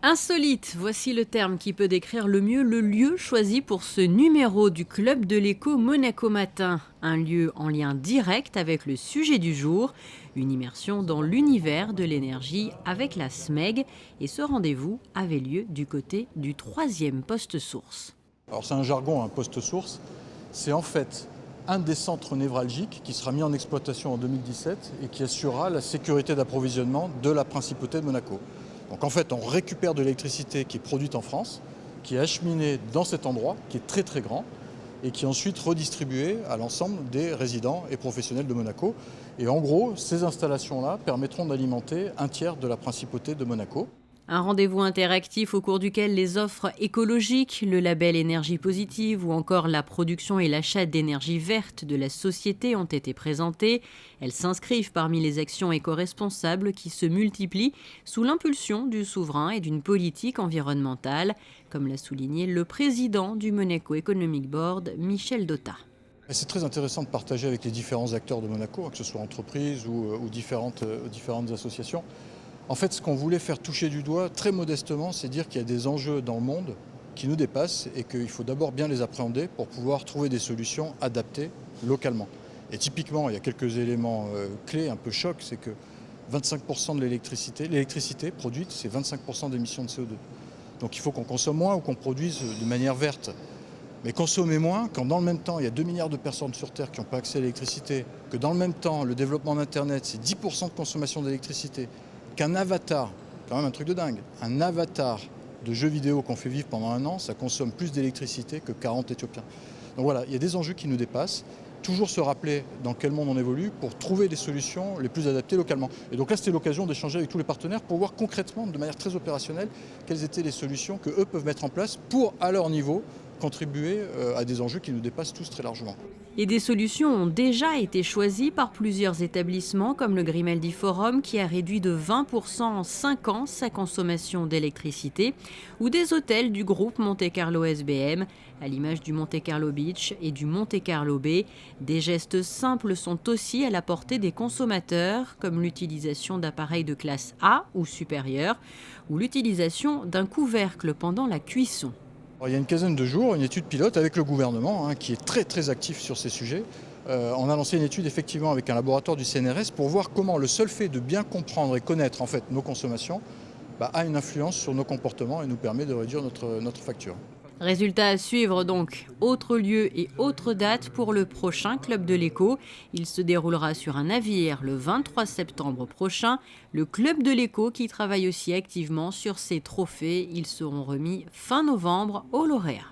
Insolite, voici le terme qui peut décrire le mieux le lieu choisi pour ce numéro du Club de l'écho Monaco Matin. Un lieu en lien direct avec le sujet du jour, une immersion dans l'univers de l'énergie avec la SMEG. Et ce rendez-vous avait lieu du côté du 3e poste source. Alors c'est un jargon, un poste source. C'est en fait un des centres névralgiques qui sera mis en exploitation en 2017 et qui assurera la sécurité d'approvisionnement de la principauté de Monaco. Donc en fait, on récupère de l'électricité qui est produite en France, qui est acheminée dans cet endroit, qui est très très grand, et qui est ensuite redistribuée à l'ensemble des résidents et professionnels de Monaco. Et en gros, ces installations-là permettront d'alimenter un tiers de la principauté de Monaco. Un rendez-vous interactif au cours duquel les offres écologiques, le label énergie positive ou encore la production et l'achat d'énergie verte de la société ont été présentées. Elles s'inscrivent parmi les actions éco-responsables qui se multiplient sous l'impulsion du souverain et d'une politique environnementale, comme l'a souligné le président du Monaco Economic Board, Michel Dotta. C'est très intéressant de partager avec les différents acteurs de Monaco, que ce soit entreprises ou différentes associations. En fait, ce qu'on voulait faire toucher du doigt, très modestement, c'est dire qu'il y a des enjeux dans le monde qui nous dépassent et qu'il faut d'abord bien les appréhender pour pouvoir trouver des solutions adaptées localement. Et typiquement, il y a quelques éléments clés, un peu chocs, c'est que 25% de l'électricité produite, c'est 25% d'émissions de CO2. Donc il faut qu'on consomme moins ou qu'on produise de manière verte. Mais consommer moins, quand dans le même temps, il y a 2 milliards de personnes sur Terre qui n'ont pas accès à l'électricité, que dans le même temps, le développement d'Internet, c'est 10% de consommation d'électricité, qu'un avatar, quand même un truc de dingue, un avatar de jeux vidéo qu'on fait vivre pendant un an, ça consomme plus d'électricité que 40 Éthiopiens. Donc voilà, il y a des enjeux qui nous dépassent. Toujours se rappeler dans quel monde on évolue pour trouver des solutions les plus adaptées localement. Et donc là, c'était l'occasion d'échanger avec tous les partenaires pour voir concrètement, de manière très opérationnelle, quelles étaient les solutions qu'eux peuvent mettre en place pour, à leur niveau, contribuer à des enjeux qui nous dépassent tous très largement. Et des solutions ont déjà été choisies par plusieurs établissements comme le Grimaldi Forum qui a réduit de 20% en 5 ans sa consommation d'électricité ou des hôtels du groupe Monte Carlo SBM à l'image du Monte Carlo Beach et du Monte Carlo Bay. Des gestes simples sont aussi à la portée des consommateurs comme l'utilisation d'appareils de classe A ou supérieure ou l'utilisation d'un couvercle pendant la cuisson. Il y a une quinzaine de jours, une étude pilote avec le gouvernement qui est très très actif sur ces sujets. On a lancé une étude effectivement avec un laboratoire du CNRS pour voir comment le seul fait de bien comprendre et connaître en fait nos consommations a une influence sur nos comportements et nous permet de réduire notre facture. Résultat à suivre donc, autre lieu et autre date pour le prochain Club de l'écho. Il se déroulera sur un navire le 23 septembre prochain. Le Club de l'écho qui travaille aussi activement sur ces trophées. Ils seront remis fin novembre aux lauréats.